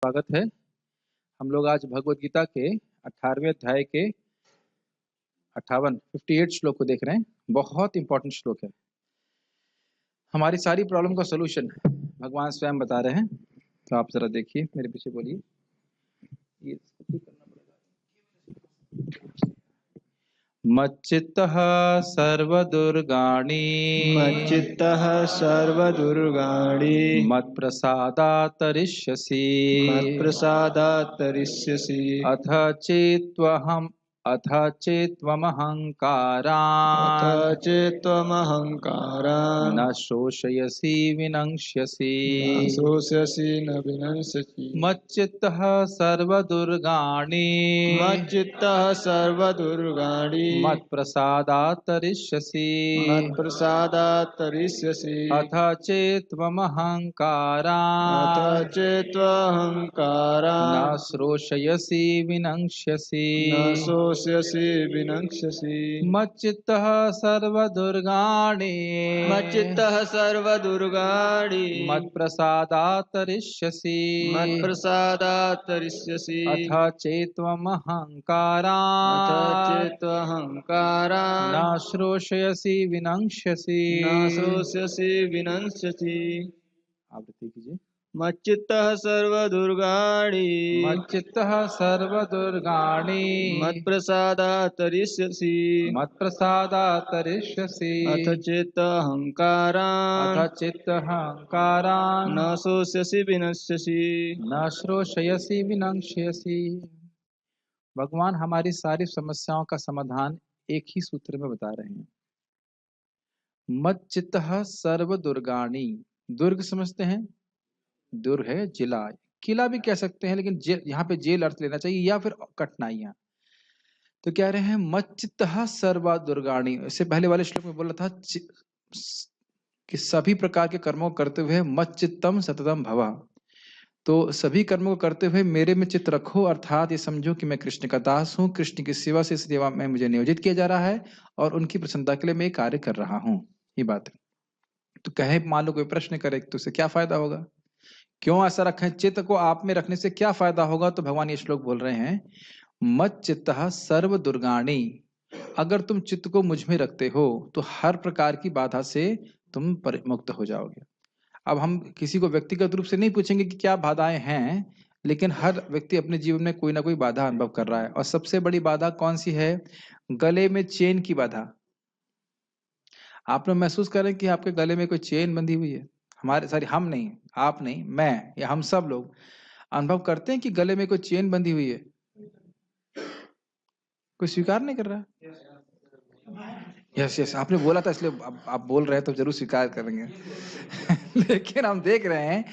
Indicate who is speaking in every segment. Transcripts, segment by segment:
Speaker 1: स्वागत है। हम लोग आज भगवत गीता के 18वें अध्याय के 58 श्लोक को देख रहे हैं। बहुत इंपॉर्टेंट श्लोक है। हमारी सारी प्रॉब्लम का सॉल्यूशन भगवान स्वयं बता रहे हैं। तो आप जरा देखिए, मेरे पीछे बोलिए। ये ठीक करना पड़ेगा। मच्चित्तः सर्वदुर्गाणि
Speaker 2: मच्चित्तः सर्वदुर्गाणि
Speaker 1: मत्प्रसादात् तरिष्यसि
Speaker 2: मत्प्रसादात् तरिष्यसि
Speaker 1: अथ चेत्त्वमहङ्कारान्
Speaker 2: अथ चेत्त्वमहङ्कारान्
Speaker 1: न शोषयसि विनङ्क्ष्यसि
Speaker 2: न शोष्यसि न विनश्यसि।
Speaker 1: मच्चित्तः सर्वदुर्गाणि
Speaker 2: मच्चित्तः सर्वदुर्गाणि
Speaker 1: मत्प्रसादात् तरिष्यसि
Speaker 2: मत्प्रसादात् तरिष्यसि
Speaker 1: अथ चेत्त्वमहङ्कारान्
Speaker 2: अथ चेत्त्वहङ्कारान्
Speaker 1: न श्रोषयसि विनङ्क्ष्यसि
Speaker 2: न शोष्यसि विनक्ष्यसि।
Speaker 1: मच्चित्तः सर्वदुर्गाणि
Speaker 2: मच्चित्तः सर्वदुर्गाणि
Speaker 1: मत्प्रसादात् तरिष्यसि
Speaker 2: मत्प्रसादात् तरिष्यसि
Speaker 1: अथ
Speaker 2: अथ
Speaker 1: चेत्त्वमहङ्कारान्
Speaker 2: चेत्त्वहङ्कारान्
Speaker 1: न श्रोषयसि विनङ्क्ष्यसि।
Speaker 2: न शोष्यसि विनश्यसि।
Speaker 1: आवृत्ति कीजिए।
Speaker 2: मच्चित्तः सर्वदुर्गाणि
Speaker 1: मच्चित्तः सर्वदुर्गाणि
Speaker 2: मत्प्रसादात् तरिष्यसि
Speaker 1: मत्प्रसादात् तरिष्यसि
Speaker 2: अथ चेत्त्वहङ्कारान्
Speaker 1: अथ चित्तहङ्कारान्
Speaker 2: न शोष्यसि विनश्यसि।
Speaker 1: न श्रोषयसि विनङ्क्ष्यसि। भगवान हमारी सारी समस्याओं का समाधान एक ही सूत्र में बता रहे हैं। मच्चित्तः सर्वदुर्गाणि। दुर्ग समझते हैं, दुर्ग है जिला, किला भी कह सकते हैं, लेकिन यहाँ पे जेल अर्थ लेना चाहिए, या फिर कठिनाइयां। तो कह रहे हैं मच्चित्तः सर्वदुर्गाणि। इससे पहले वाले श्लोक में बोला था कि सभी प्रकार के कर्मों को करते हुए मच्चित्तम सततम भवा। तो सभी कर्मों को करते हुए मेरे में चित्त रखो, अर्थात ये समझो कि मैं कृष्ण का दास हूँ, कृष्ण की सेवा से सेवा में मुझे नियोजित किया जा रहा है और उनकी प्रसन्नता के लिए मैं कार्य कर रहा हूँ। ये बात है। तो कहे मान लो कोई प्रश्न करे तो उससे क्या फायदा होगा, क्यों ऐसा रखें, चित्त को आप में रखने से क्या फायदा होगा। तो भगवान ये श्लोक बोल रहे हैं मत चित्तः सर्व दुर्गाणि। अगर तुम चित्त को मुझ में रखते हो तो हर प्रकार की बाधा से तुम मुक्त हो जाओगे। अब हम किसी को व्यक्तिगत रूप से नहीं पूछेंगे कि क्या बाधाएं हैं, लेकिन हर व्यक्ति अपने जीवन में कोई ना कोई बाधा अनुभव कर रहा है। और सबसे बड़ी बाधा कौन सी है? गले में चेन की बाधा। आप लोग महसूस करें कि आपके गले में कोई चेन बंधी हुई है। हमारे सारी, हम नहीं, आप नहीं, मैं या हम सब लोग अनुभव करते हैं कि गले में कोई चेन बंधी हुई है। कोई स्वीकार नहीं कर रहा। यस यस, आपने बोला था इसलिए आप बोल रहे हैं तो जरूर स्वीकार करेंगे। लेकिन हम देख रहे हैं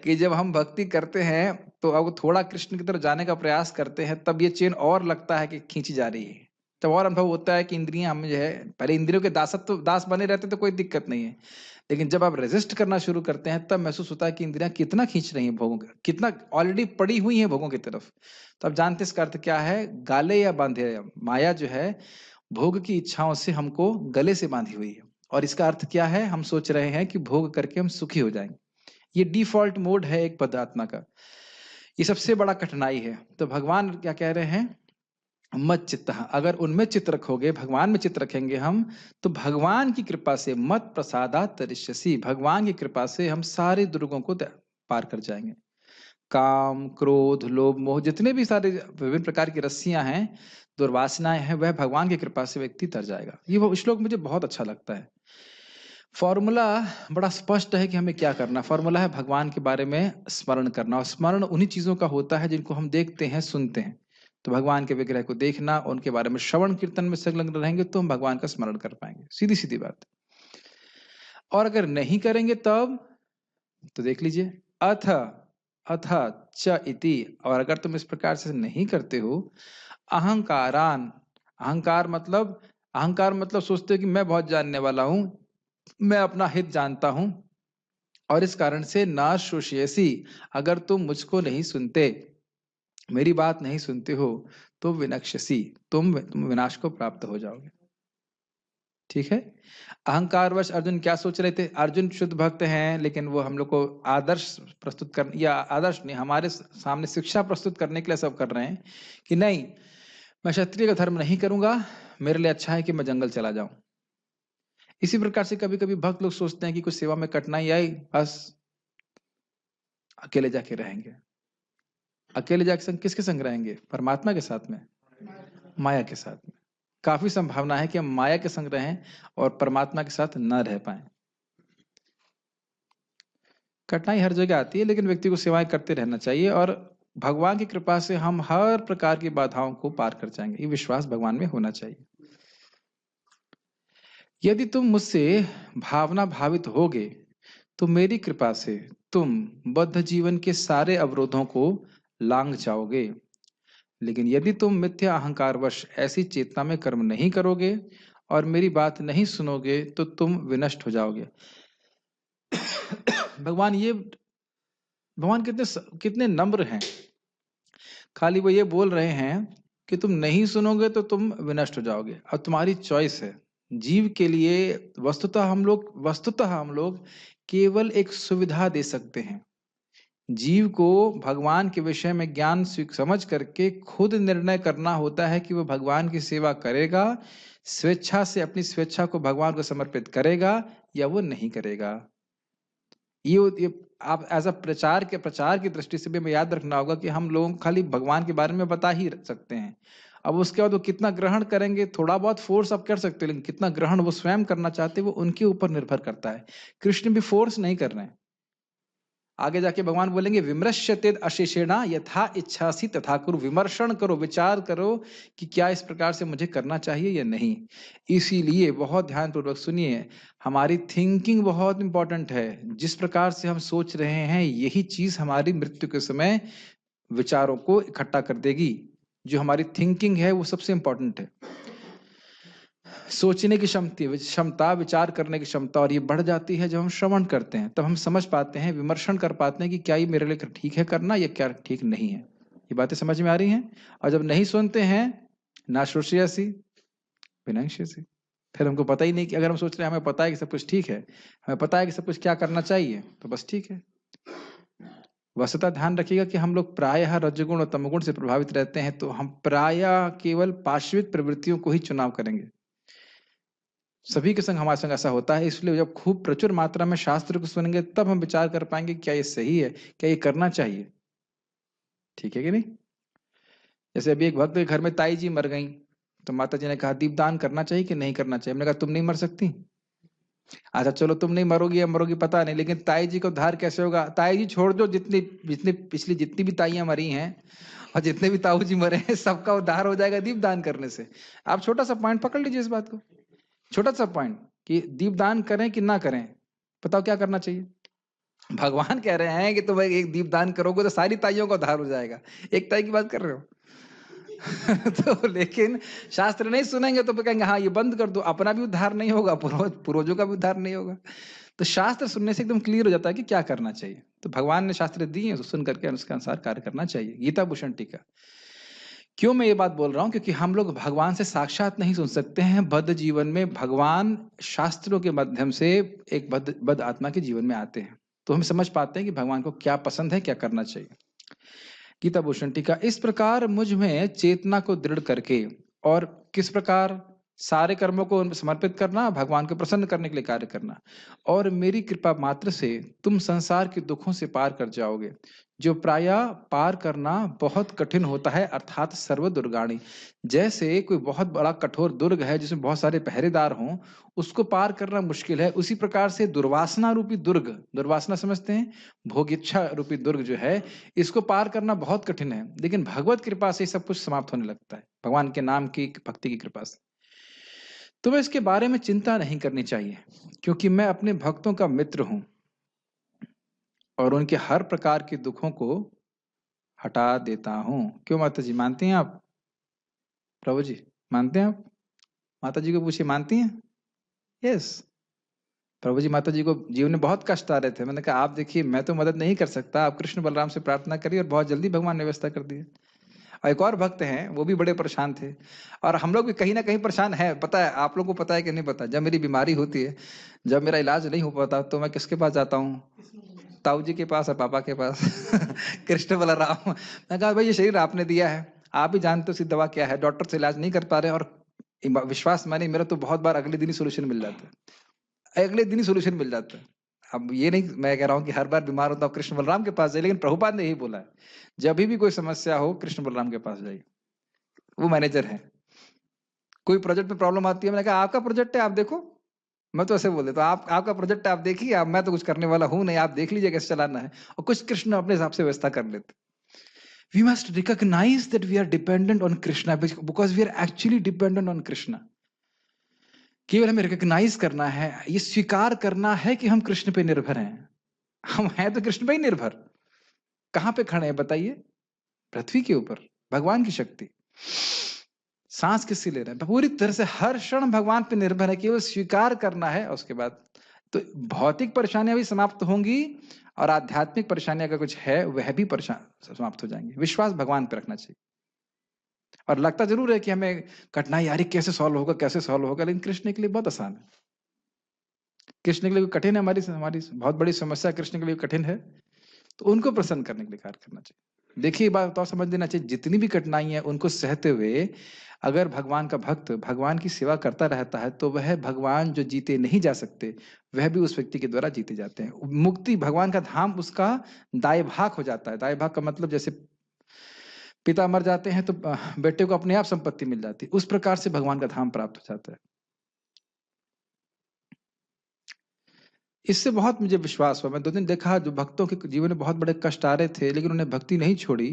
Speaker 1: कि जब हम भक्ति करते हैं तो अब थोड़ा कृष्ण की तरफ जाने का प्रयास करते हैं, तब ये चेन और लगता है कि खींची जा रही है। तब और अनुभव होता है कि इंद्रियां हमें जो है, पहले इंद्रियों के दास बने रहते तो कोई दिक्कत नहीं है, लेकिन जब आप रेजिस्ट करना शुरू करते हैं तब महसूस होता है कि इंद्रियां कितना खींच रही हैं भोगों के, कितना ऑलरेडी पड़ी हुई हैं भोगों की तरफ। तो आप जानते हैं इसका अर्थ क्या है? गाले या बांधे। माया जो है भोग की इच्छाओं से हमको गले से बांधी हुई है। और इसका अर्थ क्या है? हम सोच रहे हैं कि भोग करके हम सुखी हो जाएंगे। ये डिफॉल्ट मोड है एक पदात्मा का। ये सबसे बड़ा कठिनाई है। तो भगवान क्या कह रहे हैं? मत चित्त। अगर उनमें चित्त रखोगे, भगवान में चित्त रखेंगे हम, तो भगवान की कृपा से मत प्रसादात् तरिष्यसि, भगवान की कृपा से हम सारे दुर्गों को पार कर जाएंगे। काम, क्रोध, लोभ, मोह, जितने भी सारे विभिन्न प्रकार की रस्सियां हैं, दुर्वासनाएं हैं, वह भगवान की कृपा से व्यक्ति तर जाएगा। ये वो श्लोक मुझे बहुत अच्छा लगता है। फॉर्मूला बड़ा स्पष्ट है कि हमें क्या करना। फॉर्मूला है भगवान के बारे में स्मरण करना, और स्मरण उन्हीं चीजों का होता है जिनको हम देखते हैं, सुनते हैं। तो भगवान के विग्रह को देखना, उनके बारे में श्रवण कीर्तन में संलग्न रहेंगे तो हम भगवान का स्मरण कर पाएंगे। सीधी सीधी बात। और अगर नहीं करेंगे तब तो देख लीजिए, अथ अथ च इति। और अगर तुम इस प्रकार से नहीं करते हो, अहंकारान। अहंकार मतलब सोचते हो कि मैं बहुत जानने वाला हूं, मैं अपना हित जानता हूं, और इस कारण से ना शोष्यसि। अगर तुम मुझको नहीं सुनते, मेरी बात नहीं सुनते हो, तो विनक्ष्यसि, तुम विनाश को प्राप्त हो जाओगे। ठीक है। अहंकारवश अर्जुन क्या सोच रहे थे? अर्जुन शुद्ध भक्त हैं, लेकिन वो हम लोग को आदर्श प्रस्तुत कर, या आदर्श नहीं, हमारे सामने शिक्षा प्रस्तुत करने के लिए सब कर रहे हैं कि नहीं, मैं क्षत्रिय का धर्म नहीं करूंगा, मेरे लिए अच्छा है कि मैं जंगल चला जाऊं। इसी प्रकार से कभी कभी भक्त लोग सोचते हैं कि कुछ सेवा में कठिनाई आई, बस अकेले जाके रहेंगे। अकेले जाके संग किसके संग रहेंगे? परमात्मा के साथ में, माया के साथ में। काफी संभावना है कि हम माया के संग रहें और परमात्मा के साथ न रह पाए। कठिनाई हर जगह आती है, लेकिन व्यक्ति को सेवाएं करते रहना चाहिए और भगवान की कृपा से हम हर प्रकार की बाधाओं को पार कर जाएंगे। ये विश्वास भगवान में होना चाहिए। यदि तुम मुझसे भावना भावित होगे तो मेरी कृपा से तुम बद्ध जीवन के सारे अवरोधों को लांघ जाओगे। लेकिन यदि तुम मिथ्या अहंकारवश ऐसी चेतना में कर्म नहीं करोगे और मेरी बात नहीं सुनोगे तो तुम विनष्ट हो जाओगे। भगवान कितने नम्र हैं। खाली वो ये बोल रहे हैं कि तुम नहीं सुनोगे तो तुम विनष्ट हो जाओगे, और तुम्हारी चॉइस है। जीव के लिए वस्तुतः हम लोग केवल एक सुविधा दे सकते हैं। जीव को भगवान के विषय में ज्ञान समझ करके खुद निर्णय करना होता है कि वो भगवान की सेवा करेगा, स्वेच्छा से अपनी स्वेच्छा को भगवान को समर्पित करेगा या वो नहीं करेगा। ये आप एज अ प्रचार की दृष्टि से भी हमें याद रखना होगा कि हम लोग खाली भगवान के बारे में बता ही सकते हैं। अब उसके बाद वो कितना ग्रहण करेंगे, थोड़ा बहुत फोर्स आप कर सकते हो, लेकिन कितना ग्रहण वो स्वयं करना चाहते हैं वो उनके ऊपर निर्भर करता है। कृष्ण भी फोर्स नहीं कर रहे हैं। आगे जाके भगवान बोलेंगे विमर्श्यतेद अशेषेणा यथा इच्छासी तथा कुरु। विमर्शन करो, विचार करो कि क्या इस प्रकार से मुझे करना चाहिए या नहीं। इसीलिए बहुत ध्यानपूर्वक सुनिए, हमारी थिंकिंग बहुत इंपॉर्टेंट है। जिस प्रकार से हम सोच रहे हैं यही चीज हमारी मृत्यु के समय विचारों को इकट्ठा कर देगी। जो हमारी थिंकिंग है वो सबसे इंपॉर्टेंट है। सोचने की क्षमता, विचार करने की क्षमता, और ये बढ़ जाती है जब हम श्रवण करते हैं। तब हम समझ पाते हैं, विमर्शन कर पाते हैं कि क्या ये मेरे लिए ठीक है करना या क्या ठीक नहीं है। ये बातें समझ में आ रही हैं। और जब नहीं सुनते हैं, ना श्रोष्यसी विनश्यसि, फिर हमको पता ही नहीं कि अगर हम सोच रहे हैं हमें पता है कि सब कुछ ठीक है, हमें पता है कि सब कुछ क्या करना चाहिए, तो बस ठीक है। वस्तुतः ध्यान रखिएगा कि हम लोग प्रायः रजगुण और तमगुण से प्रभावित रहते हैं, तो हम प्रायः केवल पार्श्विक प्रवृत्तियों को ही चुनाव करेंगे। सभी के संग हमारे संग ऐसा होता है। इसलिए जब खूब प्रचुर मात्रा में शास्त्र को सुनेंगे तब हम विचार कर पाएंगे क्या ये सही है, क्या ये करना चाहिए, ठीक है कि नहीं। जैसे अभी एक भक्त के घर में ताई जी मर गई, तो माता जी ने कहा दीपदान करना चाहिए कि नहीं करना चाहिए। हमने कहा तुम नहीं मर सकती। अच्छा चलो, तुम नहीं मरोगी या मरोगी पता नहीं, लेकिन ताई जी को उद्धार कैसे होगा? ताई जी छोड़ दो, जितनी जितनी पिछली जितनी भी ताइयां मरी हैं और जितने भी ताऊ जी मरे हैं, सबका उद्धार हो जाएगा दीपदान करने से। आप छोटा सा पॉइंट पकड़ लीजिए इस बात को, छोटा सा पॉइंट कि दीपदान करें कि ना करें। बताओ क्या करना चाहिए? भगवान कह रहे हैं कि तुम एक दीपदान करोगे तो सारी ताइयों का उद्धार हो जाएगा। एक ताई की बात कर रहे हो। तो लेकिन शास्त्र नहीं सुनेंगे तो कहेंगे हाँ ये बंद कर दो, अपना भी उद्धार नहीं होगा, पूर्वजों का भी उद्धार नहीं होगा। तो शास्त्र सुनने से एकदम क्लियर हो जाता है कि क्या करना चाहिए। तो भगवान ने शास्त्र दिए, तो सुन करके उसके अनुसार कार्य करना चाहिए। गीता भूषण टीका। क्यों मैं ये बात बोल रहा हूं? क्योंकि हम लोग भगवान से साक्षात नहीं सुन सकते हैं। बद्ध जीवन में भगवान शास्त्रों के माध्यम से एक बद्ध आत्मा के जीवन में आते हैं, तो हम समझ पाते हैं कि भगवान को क्या पसंद है, क्या करना चाहिए। गीता भूषण टीका। इस प्रकार मुझ में चेतना को दृढ़ करके और किस प्रकार सारे कर्मों को समर्पित करना, भगवान को प्रसन्न करने के लिए कार्य करना, और मेरी कृपा मात्र से तुम संसार के दुखों से पार कर जाओगे, जो प्रायः पार करना बहुत कठिन होता है, अर्थात सर्व दुर्गाणी। जैसे कोई बहुत बड़ा कठोर दुर्ग है जिसमें बहुत सारे पहरेदार हों, उसको पार करना मुश्किल है, उसी प्रकार से दुर्वासना रूपी दुर्ग, दुर्वासना समझते हैं, भोगिच्छा रूपी दुर्ग जो है, इसको पार करना बहुत कठिन है। लेकिन भगवत कृपा से सब कुछ समाप्त होने लगता है, भगवान के नाम की भक्ति की कृपा से। तुम्हें इसके बारे में चिंता नहीं करनी चाहिए, क्योंकि मैं अपने भक्तों का मित्र हूं और उनके हर प्रकार के दुखों को हटा देता हूं। क्यों माता जी, मानती हैं आप? प्रभु जी मानते हैं आप? माता जी को पूछिए, मानती हैं? यस। प्रभु जी माता जी को जीवन में बहुत कष्ट आ रहे थे। मैंने कहा आप देखिए, मैं तो मदद नहीं कर सकता, आप कृष्ण बलराम से प्रार्थना करिए, और बहुत जल्दी भगवान ने व्यवस्था कर दी। और एक और भक्त हैं, वो भी बड़े परेशान थे और हम लोग भी कहीं ना कहीं परेशान है। पता है, आप लोगों को पता है कि नहीं पता, जब मेरी बीमारी होती है, जब मेरा इलाज नहीं हो पाता, तो मैं किसके पास जाता हूँ? ताऊ जी के पास और पापा के पास। कृष्ण बलराम। मैं कहा भाई, ये शरीर आपने दिया है, आप ही जानते हो इसकी दवा क्या है, डॉक्टर से इलाज नहीं कर पा रहे, और विश्वास मानिए मेरा तो बहुत बार अगले दिन ही सोल्यूशन मिल जाता है, अगले दिन ही सोल्यूशन मिल जाता है। अब ये नहीं मैं कह रहा हूँ कि हर बार बीमार होता हूँ कृष्ण बलराम के पास जाइए, लेकिन प्रभुपाद ने यही बोला है, जब भी कोई समस्या हो कृष्ण बलराम के पास जाइए, वो मैनेजर है। कोई प्रोजेक्ट में प्रॉब्लम आती है, मैंने कहा आपका प्रोजेक्ट है, आप देखो। मैं तो ऐसे बोल देता हूँ, आप आपका प्रोजेक्ट है, आप देखिए, आप, मैं तो कुछ करने वाला हूँ नहीं, आप देख लीजिए कैसे चलाना है, और कुछ कृष्ण अपने हिसाब से व्यवस्था कर लेते। We must recognize that we are dependent on Krishna because we are actually dependent on Krishna. केवल हमें रिकॉग्नाइज करना है, ये स्वीकार करना है कि हम कृष्ण पे निर्भर हैं। हम हैं तो कृष्ण पे ही निर्भर। कहां पे खड़े हैं बताइए? पृथ्वी के ऊपर, भगवान की शक्ति। सांस किससे ले रहे हैं? पूरी तरह से हर क्षण भगवान पे निर्भर है, केवल स्वीकार करना है। उसके बाद तो भौतिक परेशानियां भी समाप्त होंगी और आध्यात्मिक परेशानियां अगर कुछ है वह भी परेशान समाप्त हो जाएंगी। विश्वास भगवान पे रखना चाहिए। और लगता जरूर है कि हमें कठिनाई यार कैसे सॉल्व होगा, कैसे सॉल्व होगा, लेकिन कृष्ण के लिए बहुत आसान है। कृष्ण के लिए कठिन है, हमारी हमारी बहुत बड़ी समस्या कृष्ण के लिए कठिन है, तो उनको प्रसन्न करने के लिए कार्य करना चाहिए। देखिए, बात तो समझ लेना चाहिए, जितनी भी कठिनाई है उनको सहते हुए अगर भगवान का भक्त भगवान की सेवा करता रहता है, तो वह भगवान जो जीते नहीं जा सकते, वह भी उस व्यक्ति के द्वारा जीते जाते हैं। मुक्ति, भगवान का धाम उसका दाय भाग हो जाता है। दाय भाग का मतलब जैसे पिता मर जाते हैं तो बेटे को अपने आप संपत्ति मिल जाती है, उस प्रकार से भगवान का धाम प्राप्त हो जाता है। इससे बहुत मुझे विश्वास हुआ। मैं 2 दिन देखा जो भक्तों के जीवन में बहुत बड़े कष्ट आ रहे थे, लेकिन उन्हें भक्ति नहीं छोड़ी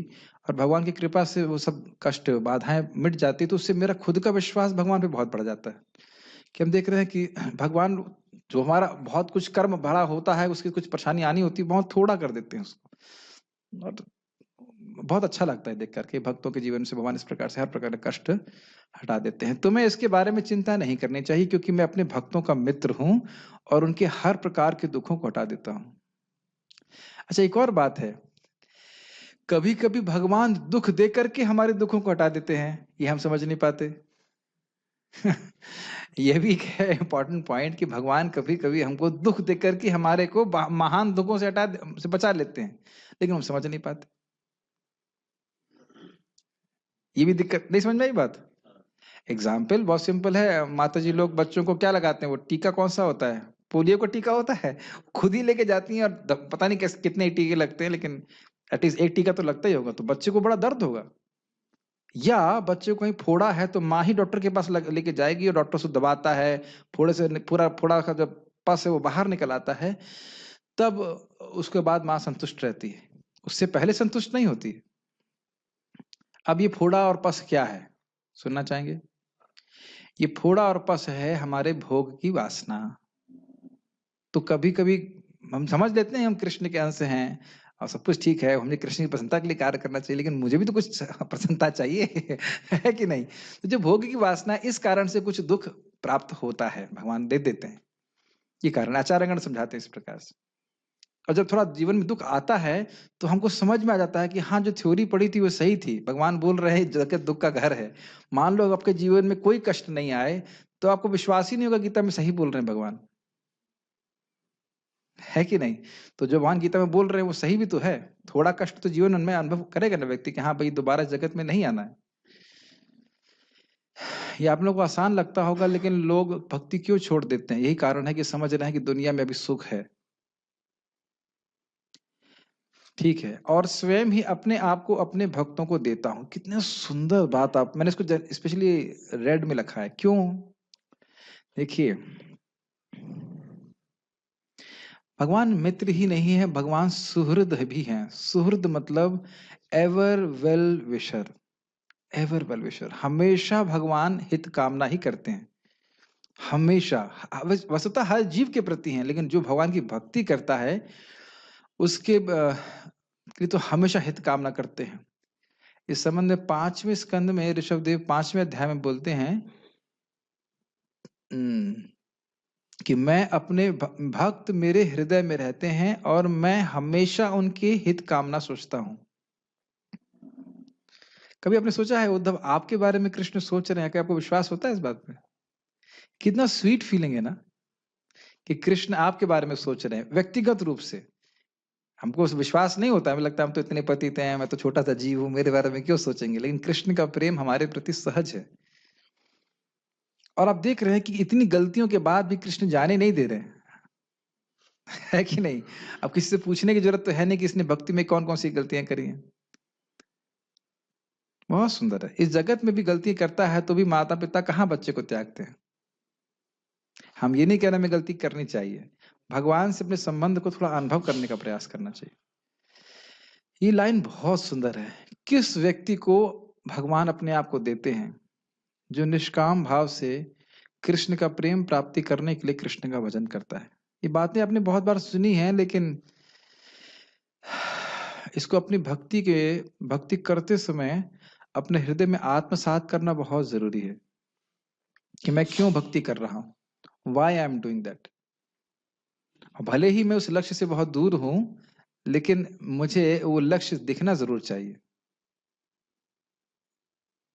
Speaker 1: और भगवान की कृपा से वो सब कष्ट बाधाएं मिट जाती, तो उससे मेरा खुद का विश्वास भगवान पे बहुत बढ़ जाता है कि हम देख रहे हैं कि भगवान जो हमारा बहुत कुछ कर्म भरा होता है, उसकी कुछ परेशानी आनी होती है, बहुत थोड़ा कर देते हैं उसको। और बहुत अच्छा लगता है देख करके भक्तों के जीवन से भगवान इस प्रकार से हर प्रकार के कष्ट हटा देते हैं। तुम्हें इसके बारे में चिंता नहीं करनी चाहिए, क्योंकि मैं अपने भक्तों का मित्र हूं और उनके हर प्रकार के दुखों को हटा देता हूं। अच्छा, एक और बात है, कभी कभी भगवान दुख दे करके हमारे दुखों को हटा देते हैं, ये हम समझ नहीं पाते। यह भी एक है इंपॉर्टेंट पॉइंट कि भगवान कभी कभी हमको दुख दे करके हमारे को महान दुखों से से बचा लेते हैं, लेकिन हम समझ नहीं पाते। ये भी दिक्कत, नहीं समझ में आई बात? एग्जाम्पल बहुत सिंपल है। माता जी लोग बच्चों को क्या लगाते हैं? वो टीका कौन सा होता है? पोलियो का टीका होता है। खुद ही लेके जाती हैं और पता नहीं कैसे कितने टीके लगते हैं, लेकिन एटलीस्ट एक टीका तो लगता ही होगा, तो बच्चे को बड़ा दर्द होगा। या बच्चे को कहीं फोड़ा है तो माँ ही डॉक्टर के पास लेके जाएगी और डॉक्टर से दबाता है, फोड़े से पूरा फोड़ा का जब पस है वो बाहर निकल आता है, तब उसके बाद माँ संतुष्ट रहती है, उससे पहले संतुष्ट नहीं होती। अब ये फोड़ा और पस क्या है, सुनना चाहेंगे? ये फोड़ा और पस है हमारे भोग की वासना। तो कभी कभी हम समझ लेते हैं हम कृष्ण के अंश हैं और सब कुछ ठीक है, हमें कृष्ण की प्रसन्नता के लिए कार्य करना चाहिए, लेकिन मुझे भी तो कुछ प्रसन्नता चाहिए। है कि नहीं? तो जो भोग की वासना है, इस कारण से कुछ दुख प्राप्त होता है, भगवान दे देते हैं। ये कारण आचार्यगण समझाते हैं इस प्रकार से। और जब थोड़ा जीवन में दुख आता है तो हमको समझ में आ जाता है कि हाँ, जो थ्योरी पढ़ी थी वो सही थी, भगवान बोल रहे हैं जगत दुख का घर है। मान लो आपके जीवन में कोई कष्ट नहीं आए तो आपको विश्वास ही नहीं होगा गीता में सही बोल रहे हैं भगवान। है कि नहीं? तो जो भगवान गीता में बोल रहे हैं वो सही भी तो है। थोड़ा कष्ट तो जीवन में अनुभव करेगा ना व्यक्ति कि हाँ भाई, दोबारा जगत में नहीं आना है। ये आप लोगों को आसान लगता होगा, लेकिन लोग भक्ति क्यों छोड़ देते हैं? यही कारण है कि समझ रहे हैं कि दुनिया में अभी सुख है। ठीक है, और स्वयं ही अपने आप को अपने भक्तों को देता हूं। कितने सुंदर बात! आप, मैंने इसको स्पेशली रेड में लिखा है, क्यों? देखिए, भगवान मित्र ही नहीं है, भगवान सुहृद भी हैं। सुहृद मतलब ever well wisher. Ever well wisher, हमेशा भगवान हित कामना ही करते हैं, हमेशा। वस्तुतः हर जीव के प्रति हैं, लेकिन जो भगवान की भक्ति करता है उसके लिए तो हमेशा हित कामना करते हैं। इस संबंध में 5वें स्कंद में ऋषभदेव 5वें अध्याय में बोलते हैं कि मैं अपने भक्त मेरे हृदय में रहते हैं और मैं हमेशा उनके हित कामना सोचता हूं। कभी आपने सोचा है उद्धव आपके बारे में कृष्ण सोच रहे हैं, क्या आपको विश्वास होता है इस बात पे? कितना स्वीट फीलिंग है ना कि कृष्ण आपके बारे में सोच रहे हैं व्यक्तिगत रूप से। हमको उस विश्वास नहीं होता, हमें लगता है हम तो इतने पतित हैं, मैं तो छोटा सा जीव हूं, मेरे बारे में क्यों सोचेंगे, लेकिन कृष्ण का प्रेम हमारे प्रति सहज है। और आप देख रहे हैं कि इतनी गलतियों के बाद भी कृष्ण जाने नहीं दे रहे हैं, है कि नहीं? अब किसी से पूछने की जरूरत तो है नहीं कि इसने भक्ति में कौन कौन सी गलतियां करी हैं। बहुत सुंदर है। इस जगत में भी गलती करता है तो भी माता पिता कहाँ बच्चे को त्यागते हैं। हम ये नहीं कह रहे हमें गलती करनी चाहिए, भगवान से अपने संबंध को थोड़ा अनुभव करने का प्रयास करना चाहिए। ये लाइन बहुत सुंदर है। किस व्यक्ति को भगवान अपने आप को देते हैं जो निष्काम भाव से कृष्ण का प्रेम प्राप्ति करने के लिए कृष्ण का भजन करता है। ये बातें आपने बहुत बार सुनी हैं, लेकिन इसको अपनी भक्ति करते समय अपने हृदय में आत्मसात करना बहुत जरूरी है कि मैं क्यों भक्ति कर रहा हूं, why I am doing that. भले ही मैं उस लक्ष्य से बहुत दूर हूं, लेकिन मुझे वो लक्ष्य दिखना जरूर चाहिए।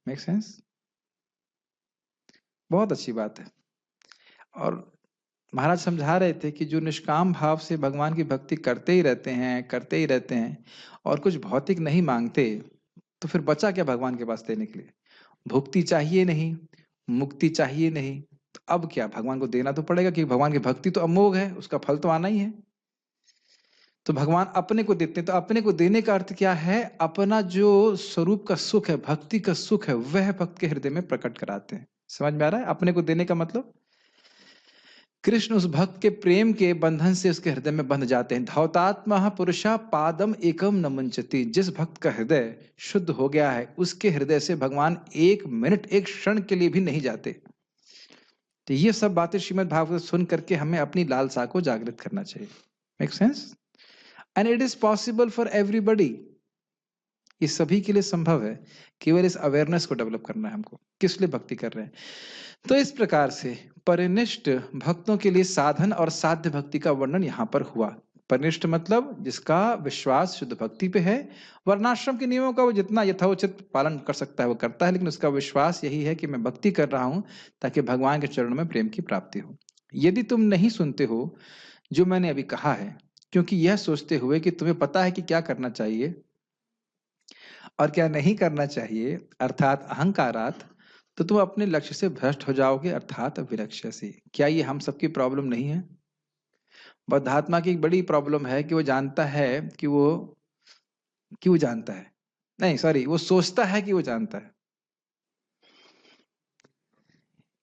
Speaker 1: Make sense? बहुत अच्छी बात है। और महाराज समझा रहे थे कि जो निष्काम भाव से भगवान की भक्ति करते ही रहते हैं और कुछ भौतिक नहीं मांगते, तो फिर बचा क्या भगवान के पास देने के लिए? भुक्ति चाहिए नहीं, मुक्ति चाहिए नहीं, तो अब क्या भगवान को देना तो पड़ेगा, क्योंकि भगवान की भक्ति तो अमोघ है, उसका फल तो आना ही है। तो भगवान अपने को देते हैं, तो अपने को देने का अर्थ क्या है? अपना जो स्वरूप का सुख है, भक्ति का सुख है, वह भक्त के हृदय में प्रकट कराते हैं। समझ में आ रहा है अपने को देने का मतलब? कृष्ण उस भक्त के प्रेम के बंधन से उसके हृदय में बंध जाते हैं। धौतात्मा पुरुषा पादम एकम न मुंचति। जिस भक्त का हृदय शुद्ध हो गया है, उसके हृदय से भगवान एक मिनट, एक क्षण के लिए भी नहीं जाते। तो ये सब बातें श्रीमद् भागवत सुन करके हमें अपनी लालसा को जागृत करना चाहिए। Make sense? And it is possible for everybody. ये सभी के लिए संभव है, केवल इस अवेयरनेस को डेवलप करना है हमको, किस लिए भक्ति कर रहे हैं। तो इस प्रकार से परिनिष्ठ भक्तों के लिए साधन और साध्य भक्ति का वर्णन यहाँ पर हुआ। परिनिष्ठ मतलब जिसका विश्वास शुद्ध भक्ति पे है, वर्णाश्रम के नियमों का वो जितना यथोचित पालन कर सकता है वो करता है, लेकिन उसका विश्वास यही है कि मैं भक्ति कर रहा हूं ताकि भगवान के चरणों में प्रेम की प्राप्ति हो। यदि तुम नहीं सुनते हो जो मैंने अभी कहा है, क्योंकि यह सोचते हुए कि तुम्हें पता है कि क्या करना चाहिए और क्या नहीं करना चाहिए, अर्थात अहंकारात, तो तुम अपने लक्ष्य से भ्रष्ट हो जाओगे, अर्थात विलक्ष्यसि। क्या ये हम सबकी प्रॉब्लम नहीं है? बद्धात्मा की एक बड़ी प्रॉब्लम है कि वो जानता है कि वो जानता है, नहीं सॉरी, वो सोचता है कि वो जानता है।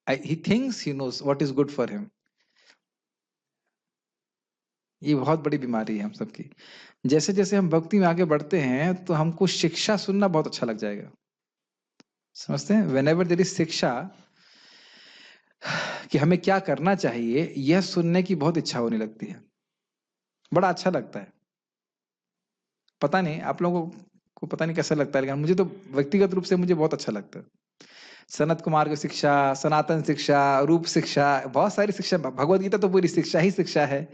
Speaker 1: He thinks he knows what is good for him. ये बहुत बड़ी बीमारी है हम सबकी। जैसे जैसे हम भक्ति में आगे बढ़ते हैं तो हमको शिक्षा सुनना बहुत अच्छा लग जाएगा। समझते हैं? वेन एवर देर इज शिक्षा कि हमें क्या करना चाहिए, यह सुनने की बहुत इच्छा होने लगती है, बड़ा अच्छा लगता है। पता नहीं आप लोगों को पता नहीं कैसा लगता है, लेकिन मुझे तो व्यक्तिगत रूप से मुझे बहुत अच्छा लगता है। सनत कुमार की शिक्षा, सनातन शिक्षा, रूप शिक्षा, बहुत सारी शिक्षा, भगवत गीता तो पूरी शिक्षा ही शिक्षा है।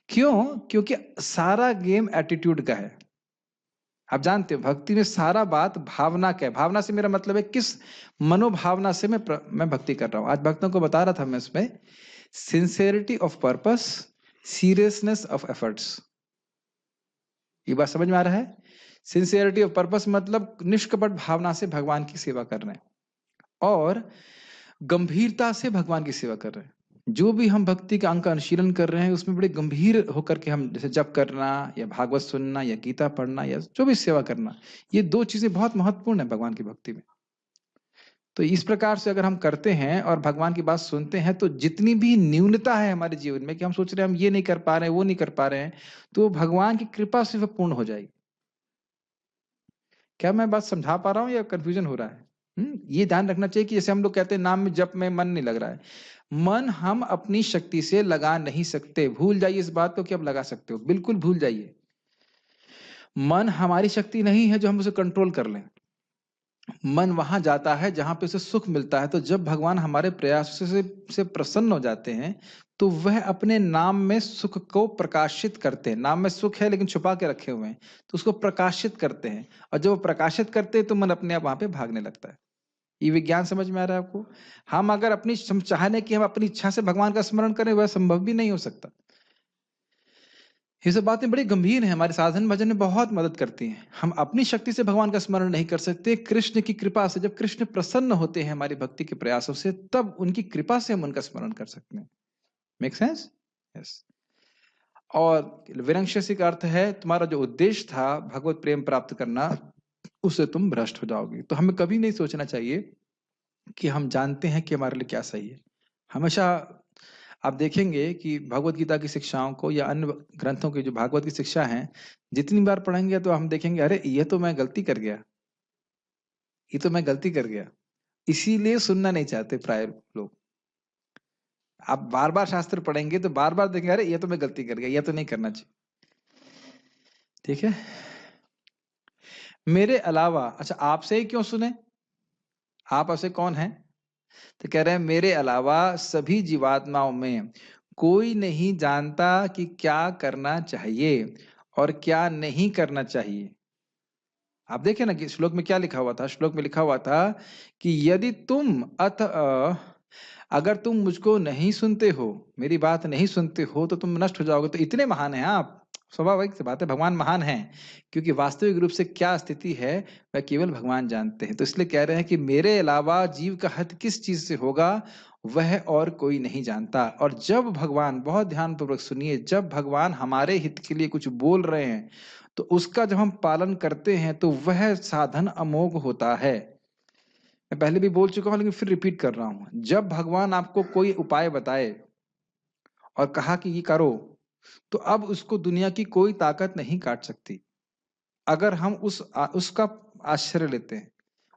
Speaker 1: क्यों? क्योंकि सारा गेम एटीट्यूड का है। आप जानते हो भक्ति में सारा बात भावना का है। भावना से मेरा मतलब है किस मनोभावना से मैं भक्ति कर रहा हूं। आज भक्तों को बता रहा था मैं इसमें, sincerity of purpose, seriousness of efforts. ये बात समझ में आ रहा है? सिंसियरिटी ऑफ पर्पस मतलब निष्कपट भावना से भगवान की सेवा कर रहे हैं और गंभीरता से भगवान की सेवा कर रहे हैं। जो भी हम भक्ति का अंक अनुशीलन कर रहे हैं उसमें बड़े गंभीर होकर के हम, जैसे जप करना या भागवत सुनना या गीता पढ़ना या जो भी सेवा करना, ये दो चीजें बहुत महत्वपूर्ण है भगवान की भक्ति में। तो इस प्रकार से अगर हम करते हैं और भगवान की बात सुनते हैं, तो जितनी भी न्यूनता है हमारे जीवन में कि हम सोच रहे हैं हम ये नहीं कर पा रहे हैं, वो नहीं कर पा रहे हैं, तो भगवान की कृपा से वह पूर्ण हो जाएगी। क्या मैं बात समझा पा रहा हूँ या कंफ्यूजन हो रहा है? ये ध्यान रखना चाहिए कि जैसे हम लोग कहते हैं नाम में जप में मन नहीं लग रहा है, मन हम अपनी शक्ति से लगा नहीं सकते। भूल जाइए इस बात को कि आप लगा सकते हो, बिल्कुल भूल जाइए। मन हमारी शक्ति नहीं है जो हम उसे कंट्रोल कर लें। मन वहां जाता है जहां पे उसे सुख मिलता है। तो जब भगवान हमारे प्रयासों से प्रसन्न हो जाते हैं, तो वह अपने नाम में सुख को प्रकाशित करते हैं। नाम में सुख है लेकिन छुपा के रखे हुए हैं, तो उसको प्रकाशित करते हैं। और जब वो प्रकाशित करते हैं तो मन अपने आप वहां पे भागने लगता है। ये विज्ञान समझ में आ रहा है आपको? हम अगर हम चाहने कि हम अपनी इच्छा से भगवान का स्मरण करें, वह संभव भी नहीं हो सकता। ये सब बातें बड़ी गंभीर हैं, हमारे साधन भजन में बहुत मदद करती हैं। हम अपनी शक्ति से भगवान का स्मरण नहीं कर सकते, कृष्ण की कृपा से। जब कृष्ण प्रसन्न होते हैं हमारी भक्ति के प्रयासों से, तब उनकी कृपा से हम उनका स्मरण कर सकते हैं। Make sense? यस। और विनंक्षसी का अर्थ है तुम्हारा जो उद्देश्य था भगवत प्रेम प्राप्त करना, उससे तुम भ्रष्ट हो जाओगे। तो हमें कभी नहीं सोचना चाहिए कि हम जानते हैं कि हमारे लिए क्या सही है। हमेशा आप देखेंगे कि भगवत गीता की शिक्षाओं को या अन्य ग्रंथों की जो भागवत की शिक्षा है, जितनी बार पढ़ेंगे तो हम देखेंगे, अरे ये तो मैं गलती कर गया, ये तो मैं गलती कर गया। इसीलिए सुनना नहीं चाहते प्राय लोग। आप बार बार शास्त्र पढ़ेंगे तो बार बार देखेंगे, अरे ये तो मैं गलती कर गया, ये तो नहीं करना चाहिए। ठीक है? मेरे अलावा, अच्छा आपसे ही क्यों सुने? आप ऐसे कौन हैं? तो कह रहे हैं मेरे अलावा सभी जीवात्माओं में कोई नहीं जानता कि क्या करना चाहिए और क्या नहीं करना चाहिए। आप देखें ना कि श्लोक में क्या लिखा हुआ था। श्लोक में लिखा हुआ था कि यदि तुम अगर तुम मुझको नहीं सुनते हो, मेरी बात नहीं सुनते हो, तो तुम नष्ट हो जाओगे। तो इतने महान हैं आप, स्वाभाविक सी बात है भगवान महान हैं, क्योंकि वास्तविक रूप से क्या स्थिति है वह केवल भगवान जानते हैं। तो इसलिए कह रहे हैं कि मेरे अलावा जीव का हित किस चीज से होगा वह और कोई नहीं जानता। और जब भगवान, बहुत ध्यानपूर्वक सुनिए, जब भगवान हमारे हित के लिए कुछ बोल रहे हैं, तो उसका जब हम पालन करते हैं तो वह साधन अमोघ होता है। मैं पहले भी बोल चुका हूं लेकिन फिर रिपीट कर रहा हूं। जब भगवान आपको कोई उपाय बताए और कहा कि ये करो, तो अब उसको दुनिया की कोई ताकत नहीं काट सकती, अगर हम उसका आश्रय लेते हैं,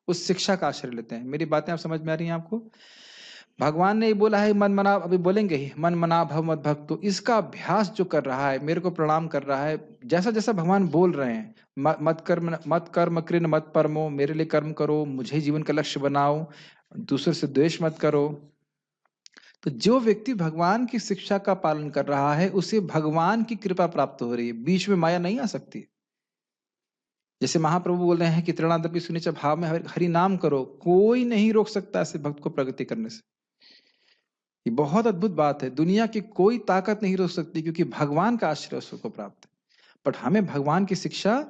Speaker 1: उस शिक्षा का आश्रय लेते हैं। मेरी बातें आप समझ में आ रही हैं आपको? भगवान ने बोला है मन मना, अभी बोलेंगे ही, मन मना भव मत भक्त। तो इसका अभ्यास जो कर रहा है, मेरे को प्रणाम कर रहा है, जैसा जैसा भगवान बोल रहे हैं, मत कर्म कृन मत परमो, मेरे लिए कर्म करो, मुझे जीवन का लक्ष्य बनाओ, दूसरे से द्वेष मत करो। तो जो व्यक्ति भगवान की शिक्षा का पालन कर रहा है, उसे भगवान की कृपा प्राप्त हो रही है, बीच में माया नहीं आ सकती। जैसे महाप्रभु बोल रहे हैं कि त्रिणादपि सुनिच भाव में हरि नाम करो, कोई नहीं रोक सकता ऐसे भक्त को प्रगति करने से। ये बहुत अद्भुत बात है, दुनिया की कोई ताकत नहीं रोक सकती, क्योंकि भगवान का आश्रय उसको प्राप्त है। बट हमें भगवान की शिक्षा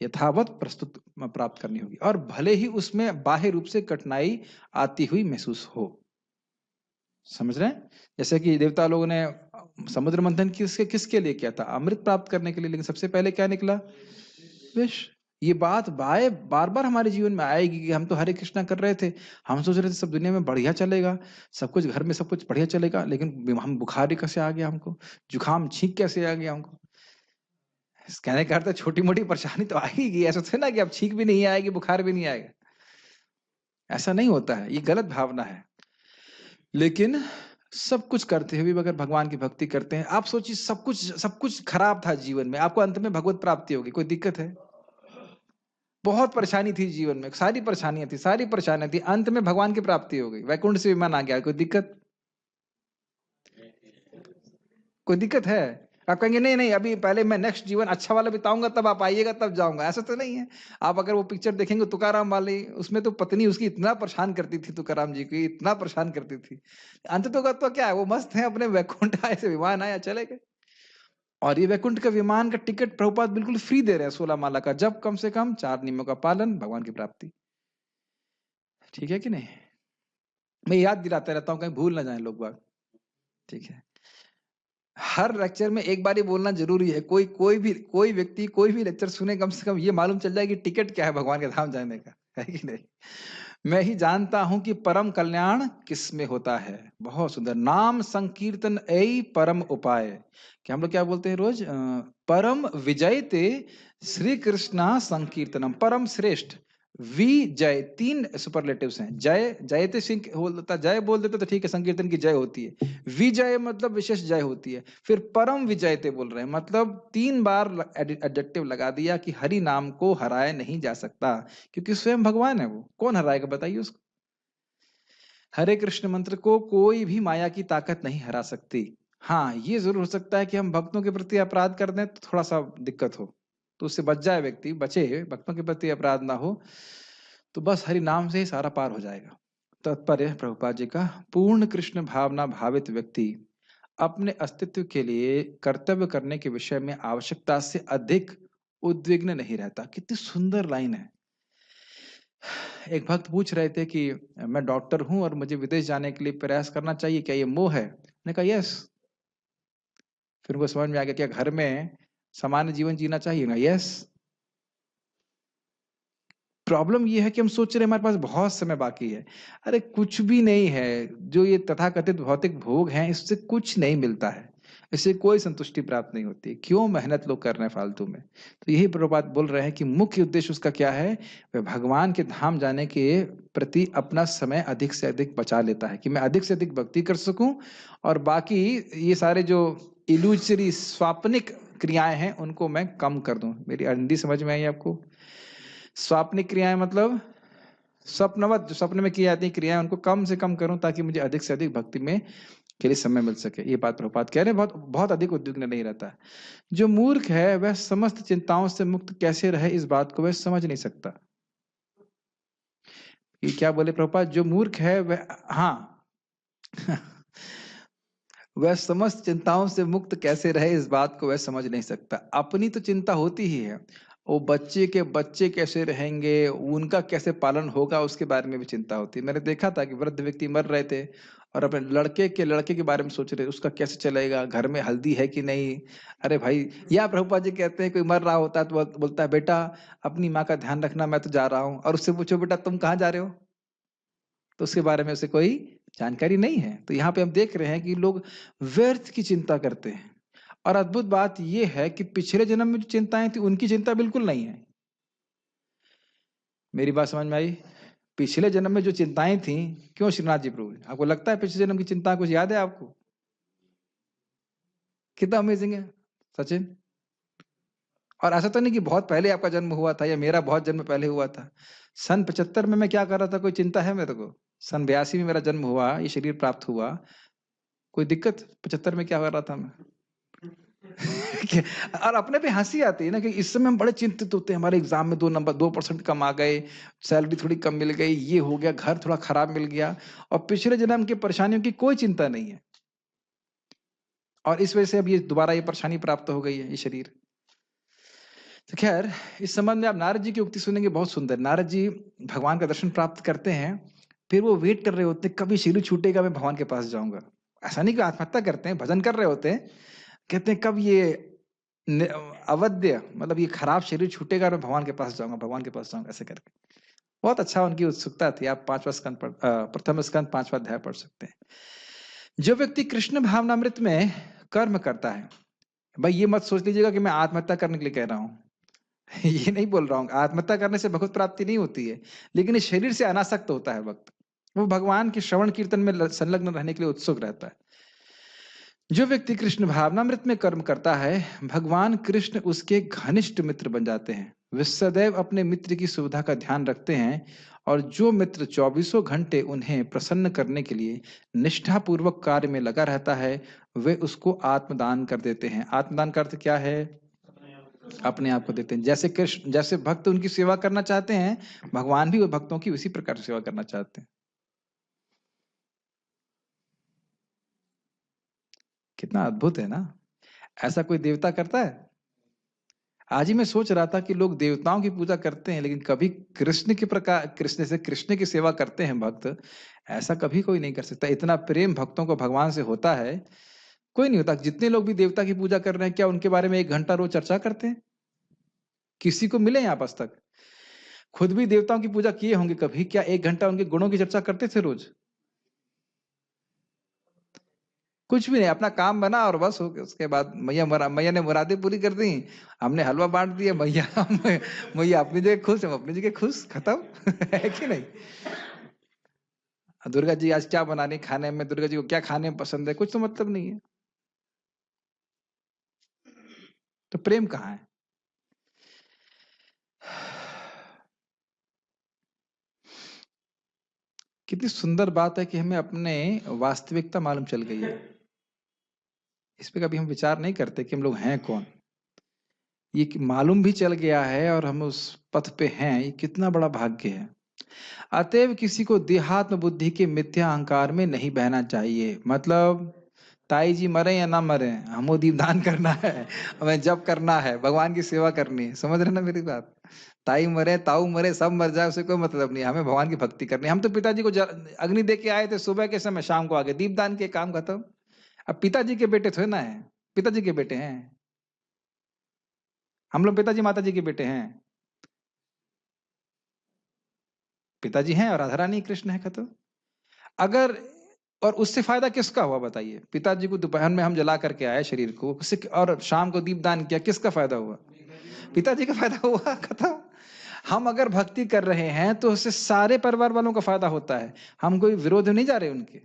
Speaker 1: यथावत प्रस्तुत प्राप्त करनी होगी, और भले ही उसमें बाह्य रूप से कठिनाई आती हुई महसूस हो। समझ रहे हैं? जैसे कि देवता लोगों ने समुद्र मंथन किसके लिए किया था? अमृत प्राप्त करने के लिए, लेकिन सबसे पहले क्या निकला? विष। ये बात बार बार हमारे जीवन में आएगी कि हम तो हरे कृष्णा कर रहे थे, हम सोच रहे थे सब दुनिया में बढ़िया चलेगा, सब कुछ घर में सब कुछ बढ़िया चलेगा, लेकिन हम बुखार ही कैसे आ गया हमको, जुकाम छींक कैसे आ गया हमको। कहने का अर्थ है छोटी मोटी परेशानी तो आएगी, ऐसा थे ना कि अब छींक भी नहीं आएगी, बुखार भी नहीं आएगा। ऐसा नहीं होता है, ये गलत भावना है। लेकिन सब कुछ करते हुए अगर भगवान की भक्ति करते हैं, आप सोचिए सब कुछ खराब था जीवन में, आपको अंत में भगवत प्राप्ति होगी, कोई दिक्कत है? बहुत परेशानी थी जीवन में, सारी परेशानियां थी, अंत में भगवान की प्राप्ति हो गई, वैकुंठ से विमान आ गया, कोई दिक्कत? कोई दिक्कत है? आप कहेंगे नहीं नहीं, अभी पहले मैं नेक्स्ट जीवन अच्छा वाला बिताऊंगा, तब आप आइएगा, तब जाऊंगा। ऐसा तो नहीं है। आप अगर वो पिक्चर देखेंगे तुकाराम वाली, उसमें तो पत्नी उसकी इतना परेशान करती थी, तुकाराम जी की इतना परेशान करती थी। अंत तो क्या है, वो मस्त है, अपने वैकुंठ आए से विमान आया, चले गए। और ये वैकुंठ का विमान का टिकट प्रभुपाद बिल्कुल फ्री दे रहे हैं, 16 माला का, जब कम से कम 4 नियमों का पालन, भगवान की प्राप्ति। ठीक है कि नहीं? मैं याद दिलाता रहता हूँ, कहीं भूल ना जाए लोग बाग। ठीक है, हर लेक्चर में एक बार ही बोलना जरूरी है। कोई व्यक्ति कोई भी लेक्चर सुने, कम से कम ये मालूम चल जाए कि टिकट क्या है भगवान के धाम जाने का, है कि नहीं? मैं ही जानता हूं कि परम कल्याण किस में होता है। बहुत सुंदर, नाम संकीर्तन ऐ परम उपाय। कि हम लोग क्या बोलते हैं रोज? परम विजयते श्री कृष्णा संकीर्तनम, परम श्रेष्ठ विजय, 3 सुपरलेटिव्स हैं। जय, जयते सिंह होता, जय बोल देते तो ठीक है, संकीर्तन की जय होती है। विजय मतलब विशेष जय होती है। फिर परम विजयते बोल रहे हैं, मतलब 3 बार एडजेक्टिव लगा दिया कि हरि नाम को हराया नहीं जा सकता, क्योंकि स्वयं भगवान है वो। कौन हराएगा बताइए उसको? हरे कृष्ण मंत्र को कोई भी माया की ताकत नहीं हरा सकती। हाँ, ये जरूर हो सकता है कि हम भक्तों के प्रति अपराध कर दें तो थोड़ा सा दिक्कत हो, तो उससे बच जाए व्यक्ति, बचे, भक्तों के प्रति अपराध ना हो, तो बस हरि नाम से ही सारा पार हो जाएगा। तात्पर्य प्रभुपाद जी का, पूर्ण कृष्ण भावना भावित व्यक्ति अपने अस्तित्व के लिए कर्तव्य करने के विषय में आवश्यकता से अधिक उद्विग्न नहीं रहता। कितनी सुंदर लाइन है। एक भक्त पूछ रहे थे कि मैं डॉक्टर हूं और मुझे विदेश जाने के लिए प्रयास करना चाहिए, क्या ये मोह है? मैंने कहा यस। फिर उनको समझ में आ गया, क्या घर में सामान्य जीवन जीना चाहिए ना? यस। प्रॉब्लम ये है कि हम सोच रहे हैं हमारे पास बहुत समय बाकी है। अरे कुछ भी नहीं है। जो ये तथाकथित भौतिक भोग हैं, इससे कुछ नहीं मिलता है, इससे कोई संतुष्टि प्राप्त नहीं होती। क्यों मेहनत लोग कर रहे हैं फालतू में? तो यही प्रभुपाद बोल रहे हैं कि मुख्य उद्देश्य उसका क्या है? वह भगवान के धाम जाने के प्रति अपना समय अधिक से अधिक बचा लेता है, कि मैं अधिक से अधिक भक्ति कर सकूं, और बाकी ये सारे जो इल्यूजरी स्वाप्निक क्रियाएं हैं उनको मैं कम कर दूं। मेरी हिंदी समझ में आई आपको? स्वाप्निक क्रियाएं मतलब स्वप्नवत, जो सपने में की जाती क्रियाएं, उनको कम से कम करूं ताकि मुझे अधिक से अधिक भक्ति में के लिए समय मिल सके। ये बात प्रभुपाद कह रहे हैं। बहुत बहुत अधिक उद्विग्न नहीं रहता। जो मूर्ख है वह समस्त चिंताओं से मुक्त कैसे रहे, इस बात को वह समझ नहीं सकता। ये क्या बोले प्रभुपाद? जो मूर्ख है वह, हाँ वह समस्त चिंताओं से मुक्त कैसे रहे, इस बात को वह समझ नहीं सकता। अपनी तो चिंता होती ही है, वो बच्चे के बच्चे कैसे रहेंगे, उनका कैसे पालन होगा, उसके बारे में भी चिंता होती है। मैंने देखा था कि वृद्ध व्यक्ति मर रहे थे और अपने लड़के के बारे में सोच रहे, उसका कैसे चलेगा, घर में हल्दी है कि नहीं। अरे भाई, या प्रभुपाद जी कहते हैं कोई मर रहा होता है तो बोलता है, बेटा अपनी माँ का ध्यान रखना, मैं तो जा रहा हूँ। और उससे पूछो, बेटा तुम कहाँ जा रहे हो? तो उसके बारे में उसे कोई जानकारी नहीं है। तो यहाँ पे हम देख रहे हैं कि लोग व्यर्थ की चिंता करते हैं। और अद्भुत बात यह है कि पिछले जन्म में जो चिंताएं थी उनकी चिंता बिल्कुल नहीं है। मेरी बात समझ में आई? पिछले जन्म में जो चिंताएं थी, क्यों श्रीनाथ जी प्रभु, आपको लगता है पिछले जन्म की चिंता कुछ याद है आपको? कितना अमेजिंग है सचिन। और ऐसा तो नहीं कि बहुत पहले आपका जन्म हुआ था या मेरा बहुत जन्म पहले हुआ था। सन 75 में मैं क्या कर रहा था, कोई चिंता है मेरे को? सन 82 में मेरा जन्म हुआ, ये शरीर प्राप्त हुआ, कोई दिक्कत? 75 में क्या कर रहा था मैं? और अपने पे हंसी आती है ना कि इस समय हम बड़े चिंतित होते हैं, हमारे एग्जाम में 2% कम आ गए, सैलरी थोड़ी कम मिल गई, ये हो गया, घर थोड़ा खराब मिल गया, और पिछले जन्म की परेशानियों की कोई चिंता नहीं है। और इस वजह से अब ये दोबारा ये परेशानी प्राप्त हो गई है, ये शरीर। तो खैर, इस संबंध में आप नारद जी की उक्ति सुनेंगे, बहुत सुंदर। नारद जी भगवान का दर्शन प्राप्त करते हैं, फिर वो वेट कर रहे होते हैं कभी शरीर छूटेगा, मैं भगवान के पास जाऊंगा। ऐसा नहीं कि आत्महत्या करते हैं, भजन कर रहे होते हैं, कहते हैं कब ये अवध्य, मतलब ये खराब शरीर छूटेगा, मैं भगवान के पास जाऊंगा, भगवान के पास जाऊंगा, ऐसे करके। बहुत अच्छा उनकी उत्सुकता थी। आप प्रथम स्कंद 5वां अध्याय पढ़ सकते हैं। जो व्यक्ति कृष्ण भावनामृत में कर्म करता है, भाई ये मत सोच लीजिएगा कि मैं आत्महत्या करने के लिए कह रहा हूं ये नहीं बोल रहा हूँ। आत्महत्या करने से भगवत प्राप्ति नहीं होती है, लेकिन इस शरीर से अनासक्त होता है वक्त, वो भगवान के श्रवण कीर्तन में संलग्न रहने के लिए उत्सुक रहता है। जो व्यक्ति कृष्ण भावनामृत में कर्म करता है, भगवान कृष्ण उसके घनिष्ठ मित्र बन जाते हैं। वे सदैव अपने मित्र की सुविधा का ध्यान रखते हैं, और जो मित्र 24 घंटे उन्हें प्रसन्न करने के लिए निष्ठापूर्वक कार्य में लगा रहता है, वे उसको आत्मदान कर देते हैं। आत्मदान का अर्थ क्या है? अपने आप को देते हैं। जैसे कृष्ण, जैसे भक्त उनकी सेवा करना चाहते हैं, भगवान भी वो भक्तों की उसी प्रकार से सेवा करना चाहते हैं। कितना अद्भुत है ना? ऐसा कोई देवता करता है? आज ही मैं सोच रहा था कि लोग देवताओं की पूजा करते हैं, लेकिन कभी कृष्ण के प्रकार, कृष्ण की सेवा करते हैं भक्त, ऐसा कभी कोई नहीं कर सकता। इतना प्रेम भक्तों को भगवान से होता है, कोई नहीं होता। जितने लोग भी देवता की पूजा कर रहे हैं, क्या उनके बारे में 1 घंटा रोज चर्चा करते हैं? किसी को मिले यहाँ आज तक? खुद भी देवताओं की पूजा किए होंगे कभी, क्या 1 घंटा उनके गुणों की चर्चा करते थे रोज? कुछ भी नहीं, अपना काम बना और बस हो गया। उसके बाद मैया ने मुरादें पूरी कर दी, हमने हलवा बांट दिया, मैया अपनी जगह खुश, हम अपनी जगह खुश, खत्म। है कि नहीं? दुर्गा जी आज क्या बनाने खाने में, दुर्गा जी को क्या खाने में पसंद है, कुछ तो मतलब नहीं है। तो प्रेम कहाँ है? कितनी सुंदर बात है कि हमें अपने वास्तविकता मालूम चल गई है। इस पे कभी हम विचार नहीं करते कि हम लोग हैं कौन। ये मालूम भी चल गया है और हम उस पथ पे हैं, ये कितना बड़ा भाग्य है। अतएव किसी को देहात्म बुद्धि के मिथ्या अहंकार में नहीं बहना चाहिए। मतलब ताई जी मरे या ना मरे, हमको दीपदान करना है, हमें जप करना है, भगवान की सेवा करनी है। समझ रहे ना मेरी बात? ताई मरे, ताऊ मरे, सब मर जाए, उसे कोई मतलब नहीं, हमें भगवान की भक्ति करनी है। हम तो पिताजी को अग्नि दे के आए थे सुबह के समय, शाम को आगे दीपदान के, काम खत्म। अब पिताजी के बेटे थोड़े ना है, पिताजी के बेटे हैं हम लोग, पिताजी माता जी के बेटे हैं। पिताजी हैं और राधा रानी कृष्ण है, खत्म। अगर और उससे फायदा किसका हुआ बताइए? पिताजी को दोपहर में हम जला करके आए शरीर को, और शाम को दीपदान किया, किसका फायदा हुआ? पिताजी का फायदा हुआ, खत्म। हम अगर भक्ति कर रहे हैं तो उससे सारे परिवार वालों का फायदा होता है। हम कोई विरोध नहीं जा रहे उनके।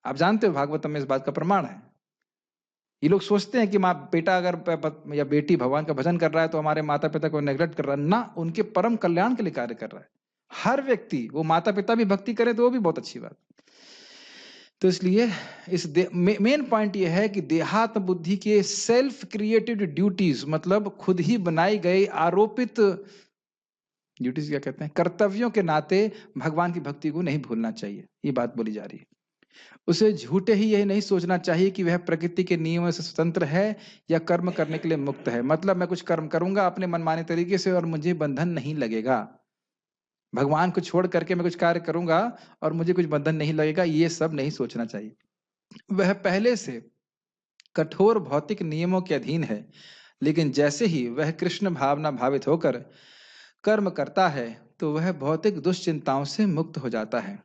Speaker 1: आप जानते हो भागवतम में इस बात का प्रमाण है। ये लोग सोचते हैं कि माँ बेटा अगर या बेटी भगवान का भजन कर रहा है तो हमारे माता पिता को नेग्लेक्ट कर रहा है ना, उनके परम कल्याण के लिए कार्य कर रहा है। हर व्यक्ति, वो माता पिता भी भक्ति करे तो वो भी बहुत अच्छी बात। तो इसलिए इस मेन पॉइंट ये है कि देहात्म बुद्धि के सेल्फ क्रिएटेड ड्यूटीज, मतलब खुद ही बनाई गई आरोपित ड्यूटीज, क्या कहते हैं, कर्तव्यों के नाते भगवान की भक्ति को नहीं भूलना चाहिए। ये बात बोली जा रही है। उसे झूठे ही यही नहीं सोचना चाहिए कि वह प्रकृति के नियमों से स्वतंत्र है या कर्म करने के लिए मुक्त है। मतलब मैं कुछ कर्म करूंगा अपने मनमाने तरीके से और मुझे बंधन नहीं लगेगा। भगवान को छोड़ करके मैं कुछ कार्य करूंगा और मुझे कुछ बंधन नहीं लगेगा, ये सब नहीं सोचना चाहिए। वह पहले से कठोर भौतिक नियमों के अधीन है, लेकिन जैसे ही वह कृष्ण भावना भावित होकर कर्म करता है तो वह भौतिक दुश्चिंताओं से मुक्त हो जाता है।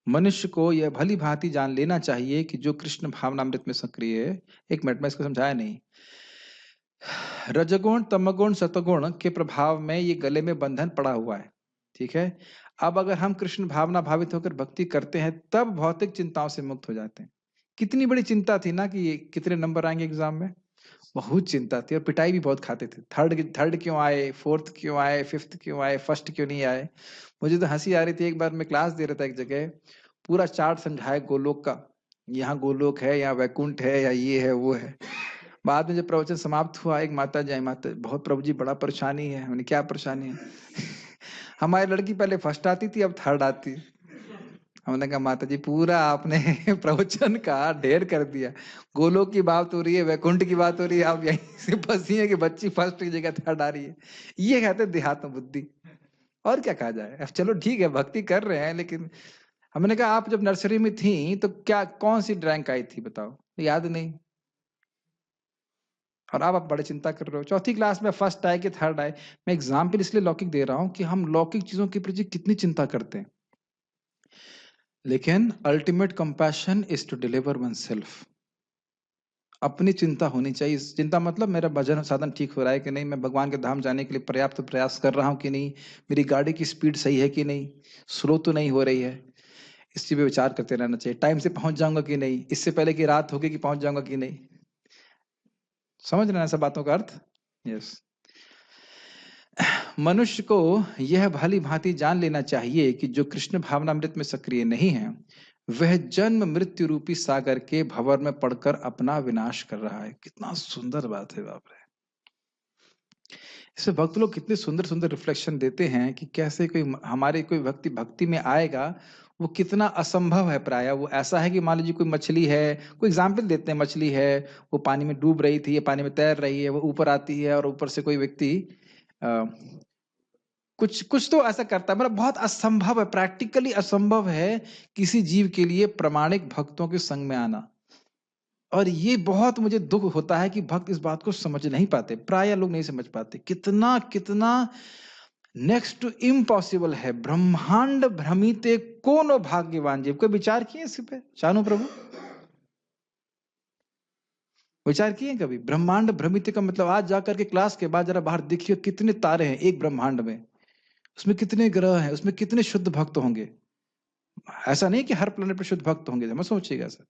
Speaker 1: मनुष्य को यह भली भांति जान लेना चाहिए कि जो कृष्ण भावनामृत में सक्रिय है, एक मिनट में इसको समझाया नहीं, रजगुण तमगुण सतगुण के प्रभाव में ये गले में बंधन पड़ा हुआ है। ठीक है, अब अगर हम कृष्ण भावना भावित होकर भक्ति करते हैं तब भौतिक चिंताओं से मुक्त हो जाते हैं। कितनी बड़ी चिंता थी ना कि कितने नंबर आएंगे एग्जाम में, बहुत चिंता थी और पिटाई भी बहुत खाते थे। थर्ड क्यों आए, फोर्थ क्यों आए, फिफ्थ क्यों आए, फर्स्ट क्यों नहीं आए। मुझे तो हंसी आ रही थी, एक बार मैं क्लास दे रहा था एक जगह, पूरा चार्ट समझाए गोलोक का, यहाँ गोलोक है, यहाँ वैकुंठ है, या ये है वो है। बाद में जब प्रवचन समाप्त हुआ, एक माता जी, माता बहुत प्रभु जी बड़ा परेशानी है। मैंने क्या परेशानी है? हमारी लड़की पहले फर्स्ट आती थी, अब थर्ड आती। हमने कहा माता जी पूरा आपने प्रवचन का ढेर कर दिया, गोलोक की बात हो रही है, वैकुंठ की बात हो रही है, आप यहीं से फंसी है कि बच्ची फर्स्ट की जगह थर्ड आ रही है। ये कहते हैं देहात्म बुद्धि। और क्या कहा जाए। अब चलो ठीक है, भक्ति कर रहे हैं, लेकिन हमने कहा आप जब नर्सरी में थी तो क्या कौन सी रैंक आई थी बताओ? याद नहीं। और अब आप बड़े चिंता कर रहे हो चौथी क्लास में फर्स्ट आए कि थर्ड आए। मैं एग्जाम्पल इसलिए लौकिक दे रहा हूं कि हम लौकिक चीजों के प्रति कितनी चिंता करते हैं, लेकिन ultimate compassion is to deliver oneself. अपनी चिंता होनी चाहिए। चिंता मतलब मेरा भजन साधन ठीक हो रहा है कि नहीं, मैं भगवान के धाम जाने के लिए पर्याप्त प्रयास कर रहा हूँ कि नहीं, मेरी गाड़ी की स्पीड सही है कि नहीं, स्लो तो नहीं हो रही है। इस चीज पे विचार करते रहना चाहिए। टाइम से पहुंच जाऊंगा कि नहीं, इससे पहले कि रात होगी कि पहुंच जाऊंगा कि नहीं। समझ रहे हैं सब बातों का अर्थ? यस। मनुष्य को यह भली भांति जान लेना चाहिए कि जो कृष्ण भावनामृत में सक्रिय नहीं है वह जन्म मृत्यु रूपी सागर के भंवर में पड़कर अपना विनाश कर रहा है। कितना सुंदर बात है, बाप रे। इससे भक्त लोग कितने सुंदर सुंदर रिफ्लेक्शन देते हैं कि कैसे कोई हमारे कोई व्यक्ति भक्ति में आएगा, वो कितना असंभव है। प्राय वो ऐसा है कि मान लीजिए कोई मछली है, कोई एग्जाम्पल देते हैं, मछली है, वो पानी में डूब रही थी, ये पानी में तैर रही है, वो ऊपर आती है और ऊपर से कोई व्यक्ति कुछ कुछ तो ऐसा करता है। मतलब बहुत असंभव है, प्रैक्टिकली असंभव है किसी जीव के लिए प्रामाणिक भक्तों के संग में आना। और ये बहुत मुझे दुख होता है कि भक्त इस बात को समझ नहीं पाते, प्राय लोग नहीं समझ पाते। कितना कितना नेक्स्ट टू इम्पॉसिबल है। ब्रह्मांड भ्रमिते कोनो भाग्यवान जीव। कोई विचार किए इस पे चानो प्रभु? विचार किए कभी? ब्रह्मांड भ्रमित का मतलब आज जाकर के क्लास के बाद जरा बाहर देखिए कितने तारे हैं एक ब्रह्मांड में, उसमें कितने ग्रह हैं, उसमें कितने शुद्ध भक्त होंगे। ऐसा नहीं कि हर प्लेनेट पे शुद्ध भक्त होंगे, मत सोचिएगा सर।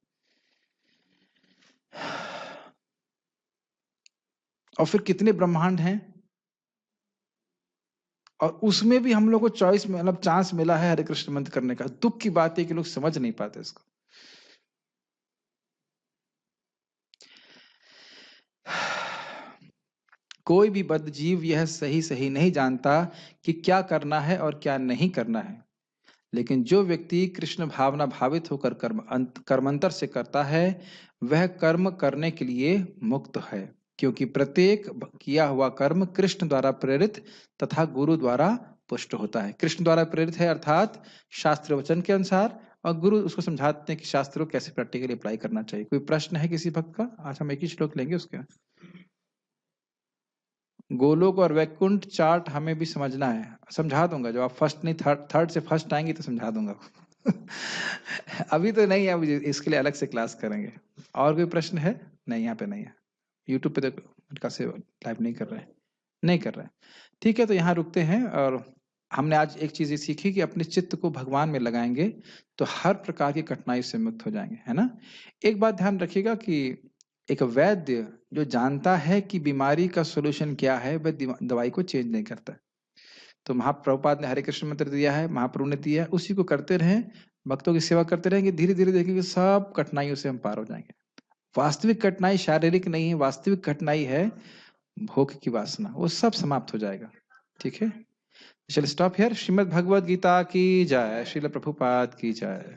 Speaker 1: और फिर कितने ब्रह्मांड हैं, और उसमें भी हम लोग को चॉइस मतलब चांस मिला है हरे कृष्ण मंत्र करने का। दुख की बात है कि लोग समझ नहीं पाते इसको। कोई भी बद्ध जीव यह सही सही नहीं जानता कि क्या करना है और क्या नहीं करना है, लेकिन जो व्यक्ति कृष्ण भावना भावित होकर कर्मांतर से करता है वह कर्म करने के लिए मुक्त है, क्योंकि प्रत्येक किया हुआ कर्म कृष्ण द्वारा प्रेरित तथा गुरु द्वारा पुष्ट होता है। कृष्ण द्वारा प्रेरित है अर्थात शास्त्र वचन के अनुसार, और गुरु उसको समझाते हैं कि शास्त्रों को कैसे प्रैक्टिकली अप्लाई करना चाहिए। कोई प्रश्न है किसी भक्त का? आज हम एक ही श्लोक लेंगे उसके। गोलोक और वैकुंठ चार्ट हमें भी समझना है, समझा दूंगा। जब आप फर्स्ट नहीं थर्ड से फर्स्ट आएंगे तो समझा दूंगा। अभी तो नहीं है, अभी इसके लिए अलग से क्लास करेंगे। और कोई प्रश्न है? नहीं, यहाँ पे नहीं है। यूट्यूब पे तो कैसे लाइव नहीं कर रहे हैं, नहीं कर रहे हैं। ठीक है, तो यहाँ रुकते हैं। और हमने आज एक चीज ये सीखी कि अपने चित्त को भगवान में लगाएंगे तो हर प्रकार की कठिनाई से मुक्त हो जाएंगे, है ना। एक बात ध्यान रखिएगा कि एक वैद्य जो जानता है कि बीमारी का सोल्यूशन क्या है, वह दवाई को चेंज नहीं करता। तो महाप्रभुपाद ने हरे कृष्ण मंत्र दिया है, महाप्रभु ने दिया है, उसी को करते रहें, भक्तों की सेवा करते रहेंगे, धीरे धीरे देखेंगे सब कठिनाइयों से हम पार हो जाएंगे। वास्तविक कठिनाई शारीरिक नहीं है, वास्तविक कठिनाई है भोग की वासना, वो सब समाप्त हो जाएगा। ठीक है, चलिए स्टॉप हियर। श्रीमद् भगवद गीता की जय, श्रील प्रभुपाद की जय।